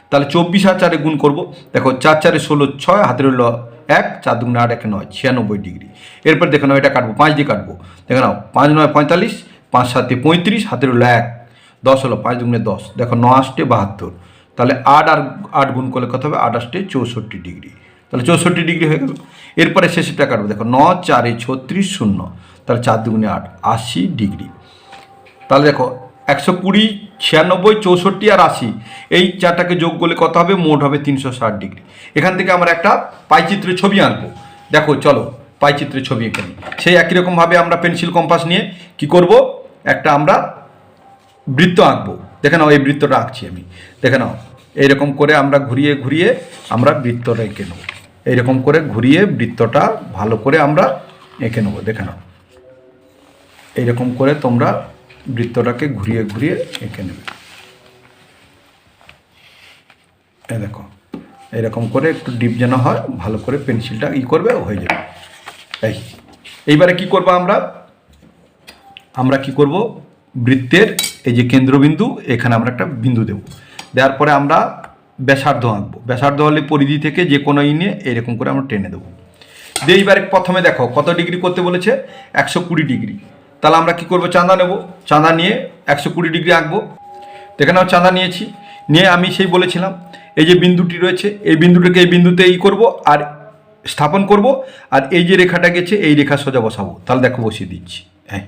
তাহলে 24 আর 4 গুণ করবো। দেখো 4 4 16 6, হাতের হলো 1, 4 2 8 1 9, 96 ডিগ্রি। এরপর দেখে নাও, এটা কাটবো, 5 দিয়ে কাটবো। দেখে নাও, 5 9 45, 5 7 35, হাতের হলো 1 10, হলো 5 2 10, দেখো 9 8 72, তাহলে 8 আর 8 গুণ করলে কত হবে? 8 8 64 ডিগ্রি, তাহলে 64 ডিগ্রি হয়ে গেল। এরপরে শেষেরটা কাটবো। দেখো 9 4 36 0, তাহলে 4 2 8 80 ডিগ্রি। তাহলে দেখো 120, 96, 64 আর 80, এই চারটাকে যোগ করলে কত হবে? মোট হবে 360 ডিগ্রি। এখান থেকে আমরা একটা পাইচিত্রের ছবি আঁকবো। দেখো চলো পাইচিত্রের ছবি এঁকে নিই। সেই একই রকমভাবে আমরা পেন্সিল কম্পাস নিয়ে কি করব? একটা আমরা বৃত্ত আঁকবো। দেখে নাও, এই বৃত্তটা আঁকছি আমি। দেখে নাও, এইরকম করে আমরা ঘুরিয়ে ঘুরিয়ে আমরা বৃত্তটা এঁকে নেব। এইরকম করে ঘুরিয়ে বৃত্তটা ভালো করে আমরা এঁকে নেবো। দেখে নাও, এইরকম করে তোমরা বৃত্তটাকে ঘুরিয়ে ঘুরিয়ে এঁকে নেবে। এই দেখো, এরকম করে একটু ডিপ যেন হয়, ভালো করে পেন্সিলটা করবে, হয়ে যাবে। এইবারে কি করবো আমরা কি করব? বৃত্তের এই যে কেন্দ্রবিন্দু, এখানে আমরা একটা বিন্দু দেব। দেওয়ার পরে আমরা ব্যাসার্ধ আঁকবো। ব্যাসার্ধ হলে পরিধি থেকে যে কোনো নিয়ে এরকম করে আমরা টেনে দেবো। দিয়ে এইবারে প্রথমে দেখো কত ডিগ্রি করতে বলেছে? 120 ডিগ্রি। তাহলে আমরা কি করব? চাঁদা নেব। চাঁদা নিয়ে 120 ডিগ্রি আঁকবো। দেখে নাও, চাঁদা নিয়েছি, নিয়ে আমি সেই বলেছিলাম এই যে বিন্দুটি রয়েছে, এই বিন্দুটাকে এই বিন্দুতে করব আর স্থাপন করব, আর এই যে রেখাটা গেছে এই রেখা সোজা বসাবো। তাহলে দেখো বসিয়ে দিচ্ছি। হ্যাঁ,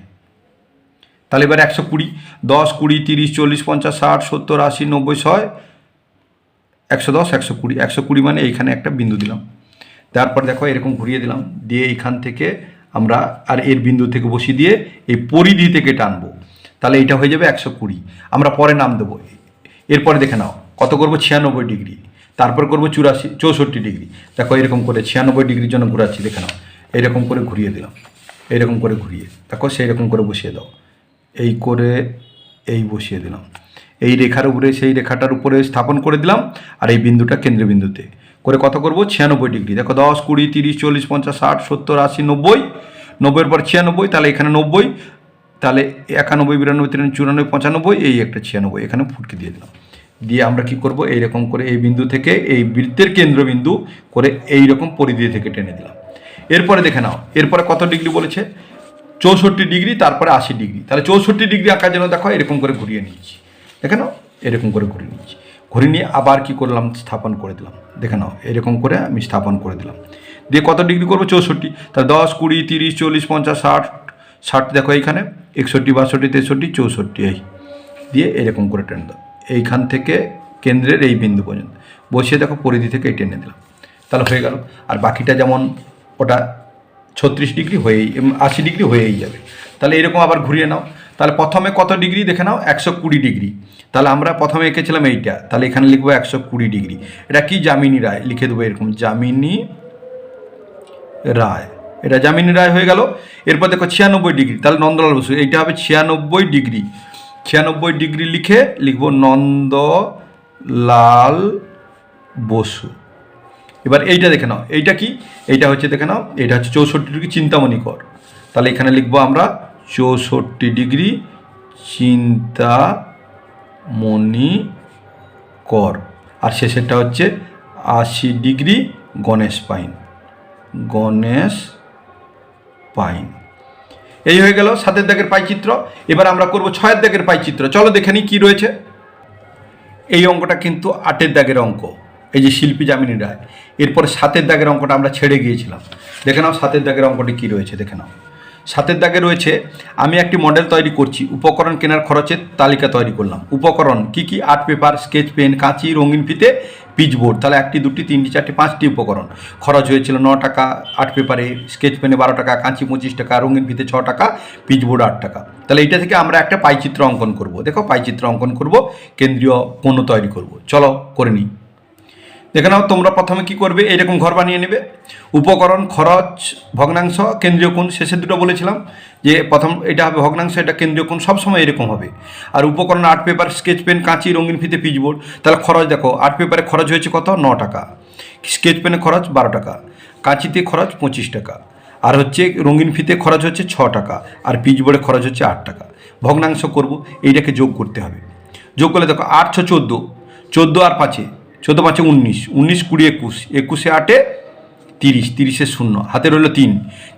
তাহলে এবার 120, 10 20 30 40 50 60 70 80 90 100 110 120, 120 মানে এইখানে একটা বিন্দু দিলাম। তারপর দেখো এরকম ঘুরিয়ে দিলাম, দিয়ে এইখান থেকে আমরা আর এর বিন্দু থেকে বসিয়ে দিয়ে এই পরিধি থেকে টানবো। তাহলে এইটা হয়ে যাবে 120। আমরা পরে নাম দেবো। এরপরে দেখে নাও কত করব? 96 ডিগ্রি। তারপর করবো 64 ডিগ্রি। দেখো এরকম করে 96 ডিগ্রির জন্য ঘোরাচ্ছি। দেখে নাও, এইরকম করে ঘুরিয়ে দিলাম, এইরকম করে ঘুরিয়ে দেখো সেই রকম করে বসিয়ে দাও। এই করে এই বসিয়ে দিলাম, এই রেখার উপরে সেই রেখাটার উপরে স্থাপন করে দিলাম, আর এই বিন্দুটা কেন্দ্রবিন্দুতে করে কত করব? 96 ডিগ্রি। দেখো 10 20 30 40 50 60 70 80 90, 90-এর পর 96, তাহলে এখানে 90, তাহলে 91 92 93 94 95, এই একটা 96, এখানে ফুটকে দিয়ে দিলাম। দিয়ে আমরা কি করব? এইরকম করে এই বিন্দু থেকে এই বৃত্তের কেন্দ্রবিন্দু করে এইরকম পরিধি থেকে টেনে দিলাম। এরপরে দেখে নাও, এরপরে কত ডিগ্রি বলেছে? 64 ডিগ্রি, তারপরে 80 ডিগ্রি। তাহলে 64 ডিগ্রি আঁকার জন্য দেখো এরকম করে ঘুরিয়ে নিচ্ছি। দেখে নাও, এরকম করে ঘুরিয়ে নিচ্ছি। ঘুরিয়ে নিয়ে আবার কি করলাম? স্থাপন করে দিলাম। দেখে নাও, এরকম করে আমি স্থাপন করে দিলাম। দিয়ে কত ডিগ্রি করবো? 64। তাহলে 10 20 30 40 50 60 60 দেখো এইখানে 61 62 63 64 এই দিয়ে এরকম করে টেনে দাও, এইখান থেকে কেন্দ্রের এই বিন্দু পর্যন্ত বসিয়ে দেখো পরিধি থেকে এই টেনে দিলাম, তাহলে হয়ে গেল। আর বাকিটা যেমন ওটা 36 ডিগ্রি হয়েই 80 ডিগ্রি হয়েই যাবে। তাহলে এরকম আবার ঘুরিয়ে নাও। তাহলে প্রথমে কত ডিগ্রি দেখে নাও, 120 ডিগ্রি। তাহলে আমরা প্রথমে এঁকেছিলাম এইটা, তাহলে এখানে লিখবো 120 ডিগ্রি। এটা কি যামিনী রায়, লিখে দেবো এরকম যামিনী রায়, এটা যামিনী রায় হয়ে গেল। এরপর দেখো 96 ডিগ্রি, তাহলে নন্দলাল বসু, এইটা হবে 96 ডিগ্রি। 96 ডিগ্রি লিখে লিখবো নন্দলাল বসু। এবার এইটা দেখে নাও, এইটা কি, এইটা হচ্ছে দেখে নাও, এইটা হচ্ছে 64 ডিগ্রি চিন্তামণি কর। তাহলে এখানে লিখবো আমরা 64 ডিগ্রি চিন্তামণি কর। আর শেষেরটা হচ্ছে 80 degree Ganesh pine, Ganesh pine. এই হয়ে গেল 7 দাগের পাইচিত্র। এবার আমরা করব 6 দাগের পাইচিত্র। চলো দেখে নিই কী রয়েছে। এই অঙ্কটা কিন্তু 8 দাগের অঙ্ক, এই যে শিল্পী যামিনী রায়। এরপরে 7 দাগের অঙ্কটা আমরা ছেড়ে গিয়েছিলাম। দেখে নাও 7 দাগের অঙ্কটি কী রয়েছে, দেখে নাও। 7 দাগে রয়েছে, আমি একটি মডেল তৈরি করছি, উপকরণ কেনার খরচের তালিকা তৈরি করলাম। উপকরণ কি কি? আর্ট পেপার, স্কেচ পেন, কাঁচি, রঙিন ফিতে, পিচবোর্ড। তাহলে 1টি 2টি 3টি 4টি 5টি উপকরণ। খরচ হয়েছিল 9 টাকা আর্ট পেপারে, স্কেচ পেনে 12 টাকা, কাঁচি 25 টাকা, রঙিন ফিতে 6 টাকা, পিচবোর্ড 8 টাকা। তাহলে এইটা থেকে আমরা একটা পাইচিত্র অঙ্কন করব। দেখো পাইচিত্র অঙ্কন করব, কেন্দ্রীয় পণ্য তৈরি করব। চলো করে নিই। দেখে নাও তোমরা প্রথমে কি করবে, এইরকম ঘর বানিয়ে নেবে। উপকরণ, খরচ, ভগ্নাংশ, কেন্দ্রীয় কোণ, শেষের দুটো বলেছিলাম যে প্রথম এটা হবে ভগ্নাংশ, এটা কেন্দ্রীয় কোণ, সবসময় এরকম হবে। আর উপকরণ আর্ট পেপার, স্কেচ পেন, কাঁচি, রঙিন ফিতে, পিচবোর্ড। তাহলে খরচ দেখো, আর্ট পেপারে খরচ হয়েছে কত? 9 টাকা। স্কেচ পেনে খরচ 12 টাকা, কাঁচিতে খরচ 25 টাকা, আর হচ্ছে রঙিন ফিতে খরচ হচ্ছে 6 টাকা, আর পিচবোর্ডে খরচ হচ্ছে 8 টাকা। ভগ্নাংশ করব, এইটাকে যোগ করতে হবে। যোগ করলে দেখো 8 6 14, 14 আর 5, 14 5 19, 19 20 21, 21 8 30, 30 0, হাতে রইল 3,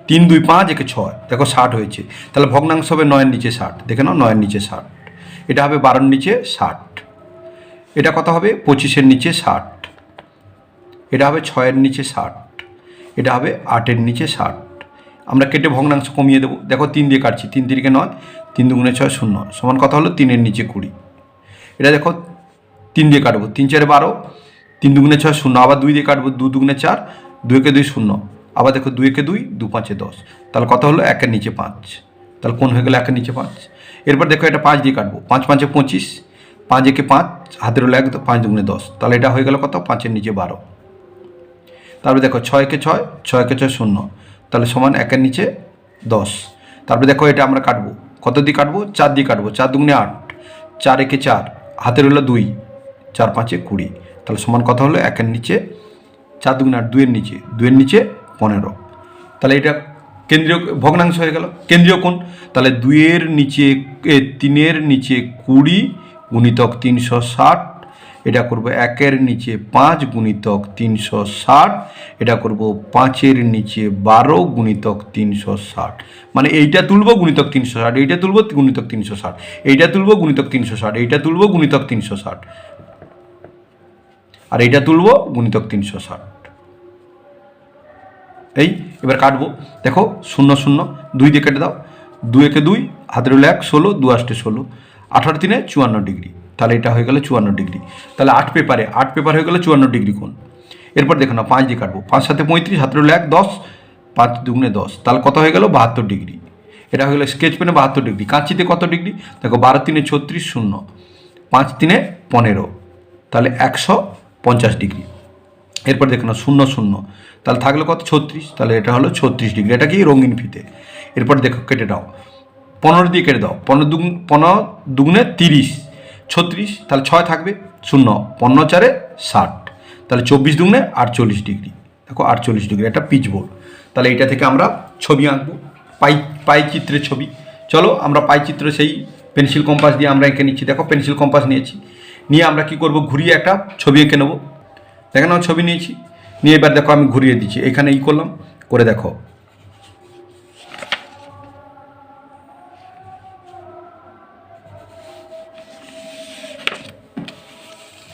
3 2 5 1 6, দেখো 60 হয়েছে। তাহলে ভগ্নাংশ হবে 9 এর নিচে 60, দেখে নাও 9 এর নিচে 60, এটা হবে 12 এর নিচে 60, এটা কত হবে 25 এর নিচে 60, এটা হবে 6 এর নিচে 60, এটা হবে 8 এর নিচে 60। আমরা কেটে ভগ্নাংশ কমিয়ে দেবো। দেখো 3 দিয়ে কাটছি, 3 3 9, 3 2 6 0, সমান কত হলো 3 এর নিচে 20। এটা দেখো 3 দিয়ে কাটবো, 3 4 12, 3 2 6 0, আবার 2 দিয়ে কাটবো, 2 2 4, 2 2 0, আবার দেখো 2 2, 2 5 10, তাহলে কত হলো 1 এর নিচে 5, তাহলে কোন হয়ে গেল 1 এর নিচে 5। এরপর দেখো এটা 5 দিয়ে কাটবো, 5 5 25, 5 1 5, হাতের হলো 1, 5 2 10, তাহলে এটা হয়ে গেল কত 5 এর নিচে 12। তারপরে দেখো 6 1 6, 6 1 6 0, তাহলে সমান 1 এর নিচে 10। তারপরে দেখো এটা আমরা কাটবো, কত দিয়ে কাটবো 4 দিয়ে কাটবো, 4 2 8, 4 1 4, হাতের হলো 2, 4 5 20, তাহলে সমান কথা হলো 1 এর নিচে 4 2 8, 2 এর নিচে 2 এর নিচে 15। তাহলে এটা কেন্দ্রীয় ভগ্নাংশ হয়ে গেল। কেন্দ্রীয় কোণ, তাহলে 2 এর নিচে 3 এর নিচে 20 গুণিতক 360, এটা করব 1 এর নিচে 5 গুণিতক 360, এটা করব 5 এর নিচে 12 গুণিতক 360, মানে এইটা তুলব গুণিতক 360, এইটা তুলব গুণিতক 360, এইটা তুলব গুণিতক 360, এইটা তুলব গুণিতক 360, আর এইটা তুলব গুণিতক 360। এই এবার কাটবো, দেখো 0 0, 2 দিয়ে কেটে দাও, 2 1 2, হাতের হলো 1, 16, 2 8 16, 18 3 54 ডিগ্রি, তাহলে এটা হয়ে গেল 54 ডিগ্রি। তাহলে 8 পেপার হয়ে গেল 54 ডিগ্রি কোণ। এরপর দেখো না 5 দিয়ে কাটবো, 5 7 35, হাতের হলো 1 10, 5 2 10, তাহলে কত হয়ে গেল 72 ডিগ্রি। এটা হয়ে গেল স্কেচ পেনে 72 ডিগ্রি। কাঁচিতে কত ডিগ্রি দেখো, 12 3 36 0, 5 3 15, তাহলে 150 ডিগ্রি। এরপর দেখো না 0 0, তাহলে থাকলো কত 36, তাহলে এটা হলো 36 ডিগ্রি। এটা কি রঙিন ফিতে। এরপর দেখো কেটে দাও, 15 দিয়ে কেটে দাও, 15 2 30, 36, তাহলে 6 থাকবে 0, 15 4 60, তাহলে 24 2 48 ডিগ্রি। দেখো 48 ডিগ্রি, এটা পিচবোর্ড। তাহলে এটা থেকে আমরা ছবি আঁকবো, পাই চিত্রের ছবি। চলো আমরা পাই চিত্র সেই পেন্সিল কম্পাস দিয়ে আমরা এঁকে নিচ্ছি। দেখো পেন্সিল কম্পাস নিয়েছি, নিয়ে আমরা কি করব, ঘুরিয়ে একটা ছবি এঁকে নেবো। দেখে নাও ছবি নিয়েছি, নিয়ে এবার দেখো আমি ঘুরিয়ে দিচ্ছি, এখানে ই করলাম, করে দেখো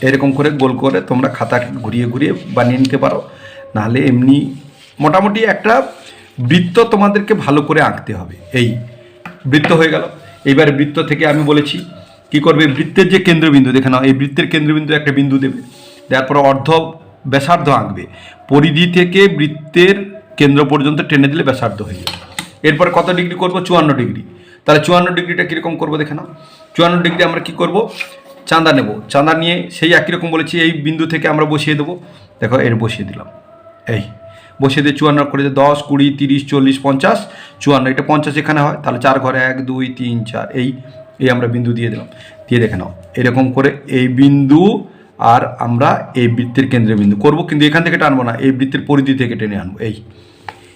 এরকম করে গোল করে তোমরা খাতা ঘুরিয়ে ঘুরিয়ে বানিয়ে নিতে পারো। নাহলে এমনি মোটামুটি একটা বৃত্ত তোমাদেরকে ভালো করে আঁকতে হবে। এই বৃত্ত হয়ে গেল। এইবারে বৃত্ত থেকে আমি বলেছি কি করবে, বৃত্তের যে কেন্দ্রবিন্দু দেখে নাও, এই বৃত্তের কেন্দ্রবিন্দু একটা বিন্দু দেবে, দেওয়ার পর অর্ধ ব্যাসার্ধ আঁকবে, পরিধি থেকে বৃত্তের কেন্দ্র পর্যন্ত টেনে দিলে ব্যাসার্ধ হয়ে যাবে। এরপর কত ডিগ্রি করব, 54 ডিগ্রি। তাহলে 54 ডিগ্রিটা কীরকম করবো দেখে নাও। 54 ডিগ্রি আমরা কি করব, চাঁদা নেব, চাঁদা নিয়ে সেই একই রকম বলেছি, এই বিন্দু থেকে আমরা বসিয়ে দেবো। দেখো এর বসিয়ে দিলাম, এই বসিয়ে দিয়ে 54 করে 10, 20, 30, 40, 50, 54, এটা 50 এখানে হয়, তাহলে 4 ঘরে 1, 2, 3, 4, এই আমরা বিন্দু দিয়ে দিলাম। দিয়ে দেখে নাও এরকম করে এই বিন্দু আর আমরা এই বৃত্তের কেন্দ্রে বিন্দু করব, কিন্তু এখান থেকে টানবো না, এই বৃত্তের পরিধি থেকে টেনে আনবো। এই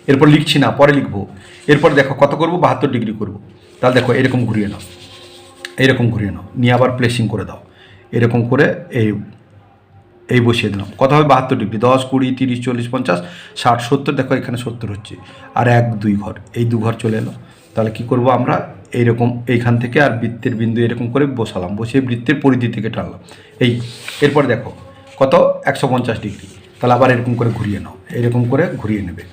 এরপর লিখছি না, পরে লিখবো। এরপর দেখো কত করব, 72 ডিগ্রি করব। তাহলে দেখো এরকম ঘুরিয়ে নাও, এইরকম ঘুরিয়ে নাও, নিয়ে আবার প্লেসিং করে দাও, এরকম করে এই বসিয়ে দিলাম। কত হবে, 72 ডিগ্রি। 10, 20, 30, 40, 50, 60, 70, দেখো এখানে 70 হচ্ছে, আর 1, 2 ঘর, এই 2 ঘর চলে এলো। তাহলে কি করব আমরা, এইরকম এইখান থেকে আর বৃত্তের বিন্দু এরকম করে বসালাম, বসিয়ে বৃত্তের পরিধি থেকে টানলাম। এরপর দেখো কত, 150 ডিগ্রি। তাহলে আবার এরকম করে ঘুরিয়ে নাও, এরকম করে ঘুরিয়ে নেবে।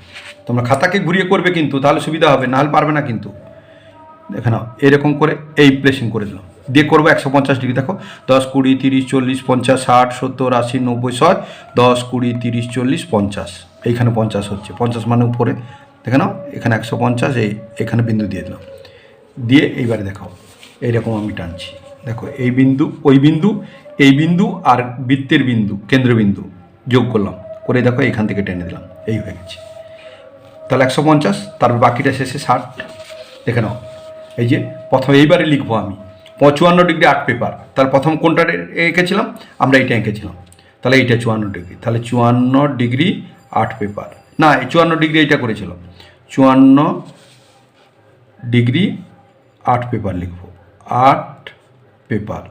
তোমরা খাতাকে ঘুরিয়ে করবে কিন্তু, তাহলে সুবিধা হবে, নাহলে পারবে না কিন্তু। দেখে নাও এরকম করে এই প্লেসিং করে দিলাম, দিয়ে করবো 150 ডিগ্রি। দেখো 10, 20, 30, 40, 50, 60, 70, 80, 90, 100, 10, 20, 30, 40, 50, এইখানে 50 হচ্ছে, 50 মানে উপরে, দেখে নাও এখানে 150, এখানে বিন্দু দিয়ে দিলাম। দিয়ে এইবারে দেখো এইরকম আমি টানছি, দেখো এই বিন্দু, ওই বিন্দু, এই বিন্দু আর বৃত্তের বিন্দু কেন্দ্রবিন্দু যোগ করলাম, করে দেখো এখান থেকে টেনে দিলাম, এই হয়ে গেছে। তাহলে 150, তারপর বাকিটা শেষে 60। দেখে নাও এই যে প্রথমে এইবারে লিখবো আমি 55 ডিগ্রি আর্ট পেপার। তাহলে প্রথম কোনটা এঁকেছিলাম আমরা, এইটা এঁকেছিলাম, তাহলে এইটা 54 ডিগ্রি। তাহলে 54 ডিগ্রি আর্ট পেপার, না এই 54 ডিগ্রি এইটা করেছিলাম, 54 ডিগ্রি আর্ট পেপার লিখবো, আর্ট পেপার।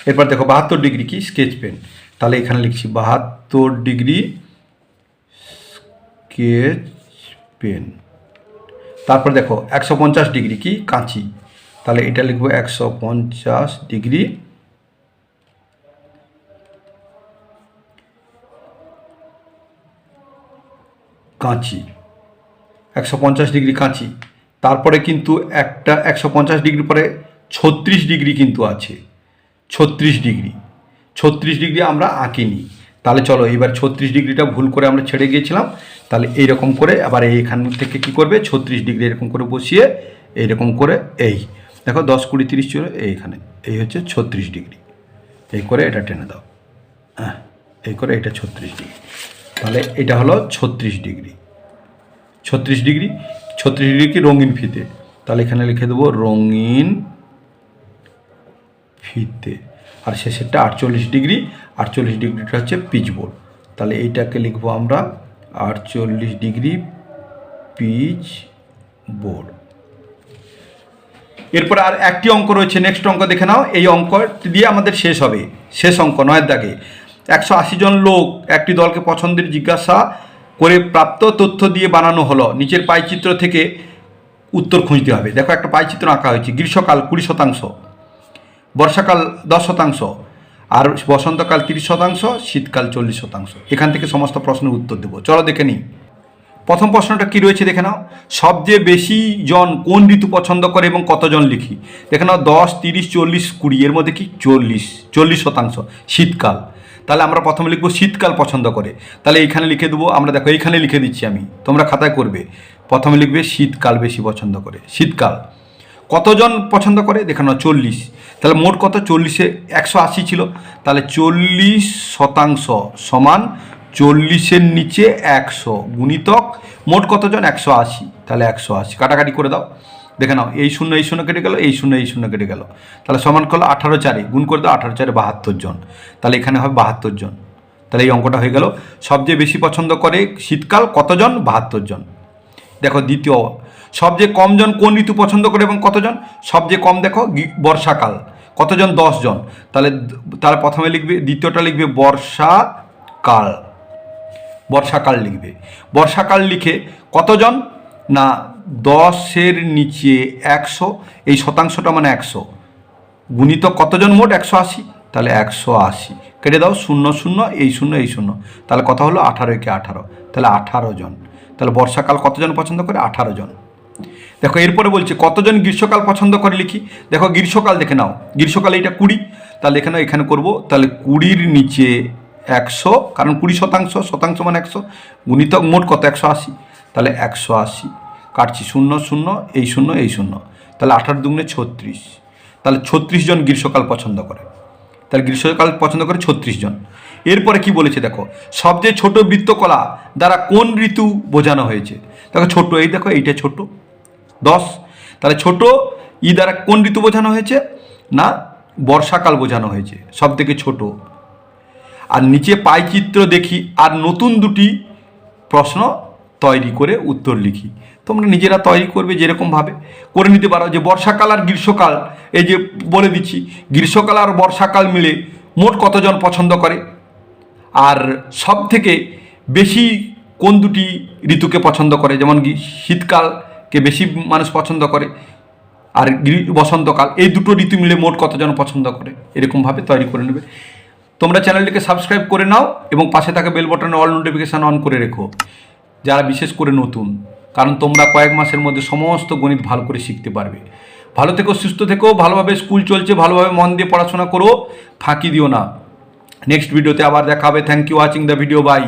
এরপর দেখো 72 ডিগ্রি কি, স্কেচ পেন। তাহলে এখানে লিখছি 72 ডিগ্রি স্কেচ পেন। তারপর দেখো 150 ডিগ্রি কি, কাঁচি। তাহলে এটা লিখবো 150 ডিগ্রি কাঁচি, 150 ডিগ্রি কাঁচি। তারপরে কিন্তু একটা 150 ডিগ্রি পরে 36 ডিগ্রি কিন্তু আছে, 36 ডিগ্রি, 36 ডিগ্রি আমরা আঁকিনি। তাহলে চলো এবার 36 ডিগ্রিটা ভুল করে আমরা ছেড়ে গিয়েছিলাম, তাহলে এইরকম করে আবার এইখান থেকে কি করবে, 36 ডিগ্রি এরকম করে বসিয়ে এইরকম করে এই দেখো 10, 20, 30 চলে এইখানে, এই হচ্ছে 36 ডিগ্রি, এই করে এটা টেনে দাও, হ্যাঁ এই করে এটা 36 ডিগ্রি। তাহলে এটা হলো 36 ডিগ্রি, 36 ডিগ্রি। 36 ডিগ্রি কি রঙিন ফিতে, তাহলে এখানে লিখে দেবো রঙিন ফিতে। আর শেষেরটা 48 ডিগ্রি, 48 ডিগ্রিটা হচ্ছে পিচ বোর্ড। তাহলে এইটাকে লিখবো আমরা 48 ডিগ্রি পিচ বোর্ড। এরপর আর একটি অঙ্ক রয়েছে, নেক্সট অঙ্ক দেখে নাও। এই অঙ্ক দিয়ে আমাদের শেষ হবে, শেষ অঙ্ক 9 দাগে। 180 জন লোক একটি দলকে পছন্দের জিজ্ঞাসা করে প্রাপ্ত তথ্য দিয়ে বানানো হলো, নিচের পাইচিত্র থেকে উত্তর খুঁজতে হবে। দেখো একটা পাইচিত্র আঁকা হয়েছে, গ্রীষ্মকাল 20%, বর্ষাকাল 10%, আর বসন্তকাল 30%, শীতকাল 40%। এখান থেকে সমস্ত প্রশ্নের উত্তর দেবো, চলো দেখে নিই। প্রথম প্রশ্নটা কি রয়েছে দেখে নাও, সবচেয়ে বেশি জন কোন ঋতু পছন্দ করে এবং কতজন লিখি। দেখে নাও 10, 30, 40, 20, এর মধ্যে কি 40% শীতকাল। তাহলে আমরা প্রথমে লিখবো শীতকাল পছন্দ করে, তাহলে এইখানে লিখে দেবো আমরা। দেখো এইখানে লিখে দিচ্ছি আমি, তোমরা খাতায় করবে। প্রথমে লিখবে শীতকাল বেশি পছন্দ করে, শীতকাল। কতজন পছন্দ করে দেখে নাও 40, তাহলে মোট কত, 40-এ 180 ছিল, তাহলে 40% সমান 40-এর নিচে 100 গুণিতক মোট কতজন 180, তাহলে 180 কাটাকাটি করে দাও। দেখে নাও এই শূন্য কেটে গেল, এই শূন্য কেটে গেল, তাহলে সমান করলো 18 গুণ করে দাও, 18 72 জন, তাহলে এখানে হবে 72 জন। তাহলে এই অঙ্কটা হয়ে গেল, সবচেয়ে বেশি পছন্দ করে শীতকাল, কতজন 72 জন। দেখো দ্বিতীয়, সবচেয়ে কম জন কোন ঋতু পছন্দ করে এবং কতজন, সবচেয়ে কম দেখো বর্ষাকাল, কতজন 10 জন। তাহলে প্রথমে লিখবে, দ্বিতীয়টা লিখবে বর্ষাকাল, বর্ষাকাল লিখবে। বর্ষাকাল লিখে কতজন না 10-এর নিচে 100, এই শতাংশটা মানে 100 গুণিত কতজন মোট 180, তাহলে 180 কেটে দাও, 0 এই শূন্য, তাহলে কত হলো 18-কে 18, তাহলে 18 জন। তাহলে বর্ষাকাল কতজন পছন্দ করে, 18 জন। দেখো এরপরে বলছে কতজন গ্রীষ্মকাল পছন্দ করে লিখি। দেখো গ্রীষ্মকাল দেখে নাও, গ্রীষ্মকালে এটা 20, তাহলে এখানে করব, তাহলে 20-র নিচে 100, কারণ 20%, শতাংশ মানে 100, গুণিতক মোট কত 180, তাহলে 180 কাটছি, 0 0 এই 0 এই 0, তাহলে 18 দুগুণে 36, তাহলে 36 জন গ্রীষ্মকাল পছন্দ করে, তাহলে গ্রীষ্মকাল পছন্দ করে 36 জন। এরপরে কি বলেছে দেখো, সবচেয়ে ছোট বৃত্তকলা দ্বারা কোন ঋতু বোঝানো হয়েছে। দেখো ছোট, এই দেখো এইটা ছোট 10, তাহলে ছোট দ্বারা কোন ঋতু বোঝানো হয়েছে না বর্ষাকাল বোঝানো হয়েছে, সব থেকে ছোট। আর নিচে পাইচিত্র দেখি আর নতুন 2টি প্রশ্ন তৈরি করে উত্তর লিখি। তোমরা নিজেরা তৈরি করবে, যেরকমভাবে করে নিতে পারো যে বর্ষাকাল আর গ্রীষ্মকাল, এই যে বলে দিচ্ছি গ্রীষ্মকাল আর বর্ষাকাল মিলে মোট কতজন পছন্দ করে, আর সব থেকে বেশি কোন 2টি ঋতুকে পছন্দ করে, যেমন শীতকালকে বেশি মানুষ পছন্দ করে আর বসন্তকাল, এই 2টো ঋতু মিলে মোট কতজন পছন্দ করে, এরকমভাবে তৈরি করে নেবে। তোমরা চ্যানেলটিকে সাবস্ক্রাইব করে নাও এবং পাশে থাকা বেল বাটনে অল নোটিফিকেশান অন করে রেখো, যারা বিশেষ করে নতুন, কারণ তোমরা কয়েক মাসের মধ্যে সমস্ত গণিত ভালো করে শিখতে পারবে। ভালো থেকো, সুস্থ থেকো, ভালোভাবে স্কুল চলছে, ভালোভাবে মন দিয়ে পড়াশোনা করো, ফাঁকি দিও না। নেক্সট ভিডিওতে আবার দেখা হবে। Thank you watching the video, by.